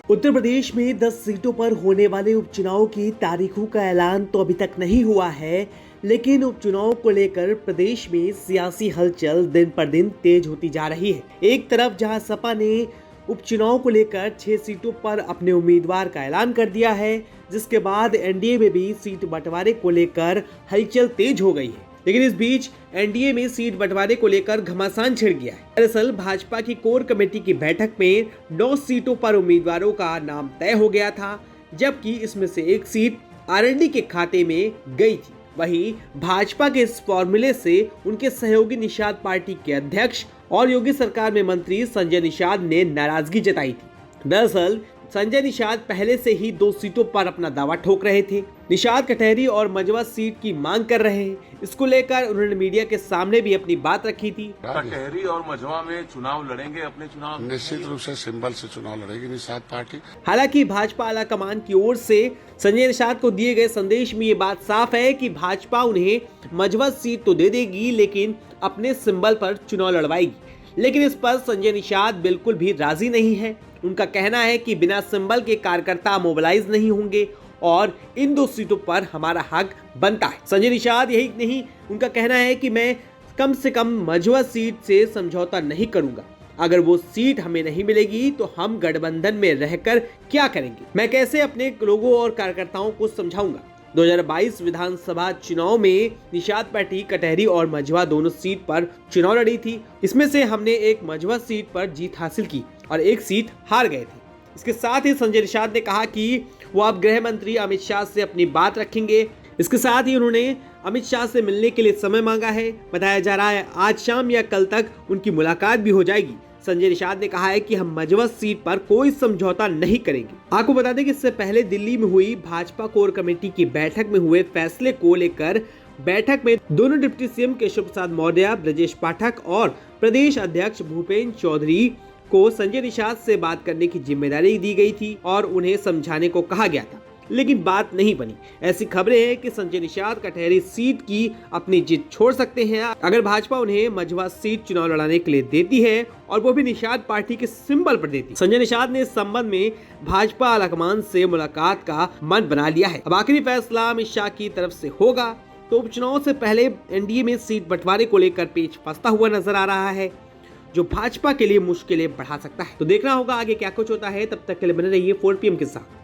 उत्तर प्रदेश में 10 सीटों पर होने वाले उपचुनाव की तारीखों का ऐलान तो अभी तक नहीं हुआ है, लेकिन उपचुनाव को लेकर प्रदेश में सियासी हलचल दिन पर दिन तेज होती जा रही है। एक तरफ जहां सपा ने उपचुनाव को लेकर 6 सीटों पर अपने उम्मीदवार का ऐलान कर दिया है, जिसके बाद एनडीए में भी सीट बंटवारे को लेकर हलचल तेज हो गई है। लेकिन इस बीच एनडीए में सीट बंटवारे को लेकर घमासान छिड़ गया है। दरअसल भाजपा की कोर कमेटी की बैठक में 9 सीटों पर उम्मीदवारों का नाम तय हो गया था, जबकि इसमें से एक सीट आरएलडी के खाते में गई थी। वहीं भाजपा के इस फॉर्मूले से उनके सहयोगी निषाद पार्टी के अध्यक्ष और योगी सरकार में मंत्री संजय निषाद ने नाराजगी जताई थी। दरअसल संजय निषाद पहले से ही 2 सीटों पर अपना दावा ठोक रहे थे। निषाद कटहरी और मझवा सीट की मांग कर रहे हैं। इसको लेकर उन्होंने मीडिया के सामने भी अपनी बात रखी थी। कटहरी और मझवा में चुनाव लड़ेंगे, अपने चुनाव निश्चित रूप से सिंबल से चुनाव लड़ेगी निषाद पार्टी। हालांकि भाजपा आला कमान की ओर से संजय निषाद को दिए गए संदेश में ये बात साफ है कि भाजपा उन्हें मझवा सीट तो दे देगी, लेकिन अपने सिंबल पर चुनाव लड़वाएगी। लेकिन इस पर संजय निषाद बिल्कुल भी राजी नहीं है। उनका कहना है कि बिना सिंबल के कार्यकर्ता मोबिलाइज नहीं होंगे और इन 2 सीटों पर हमारा हक बनता है। संजय निषाद यही नहीं, उनका कहना है कि मैं कम से कम मझवा सीट से समझौता नहीं करूंगा। अगर वो सीट हमें नहीं मिलेगी तो हम गठबंधन में रहकर क्या करेंगे, मैं कैसे अपने लोगों और कार्यकर्ताओं को समझाऊंगा। 2022 विधानसभा चुनाव में निषाद पार्टी कटहरी और मझवा दोनों सीट पर चुनाव लड़ी थी। इसमें से हमने एक मझवा सीट पर जीत हासिल की और एक सीट हार गए थे। इसके साथ ही संजय निषाद ने कहा कि वो अब गृह मंत्री अमित शाह से अपनी बात रखेंगे। इसके साथ ही उन्होंने अमित शाह से मिलने के लिए समय मांगा है। बताया जा रहा है आज शाम या कल तक उनकी मुलाकात भी हो जाएगी। संजय निषाद ने कहा है कि हम मझवा सीट पर कोई समझौता नहीं करेंगे। आपको बता दें कि इससे पहले दिल्ली में हुई भाजपा कोर कमेटी की बैठक में हुए फैसले को लेकर बैठक में दोनों डिप्टी सीएम केशव प्रसाद मौर्य, ब्रजेश पाठक और प्रदेश अध्यक्ष भूपेन्द्र चौधरी को संजय निषाद से बात करने की जिम्मेदारी दी गई थी और उन्हें समझाने को कहा गया था, लेकिन बात नहीं बनी। ऐसी खबरें हैं कि संजय निषाद कटहरी सीट की अपनी जीत छोड़ सकते हैं अगर भाजपा उन्हें मझवा सीट चुनाव लड़ाने के लिए देती है, और वो भी निषाद पार्टी के सिंबल पर देती है। संजय निषाद ने इस संबंध में भाजपा आलाकमान से मुलाकात का मन बना लिया है। अब आखिरी फैसला अमित शाह की तरफ से होगा। तो उपचुनाव से पहले एनडीए में सीट बंटवारे को लेकर पेच फंसता हुआ नजर आ रहा है, जो भाजपा के लिए मुश्किलें बढ़ा सकता है। तो देखना होगा आगे क्या कुछ होता है। तब तक के लिए बने रहिए 4 PM के साथ।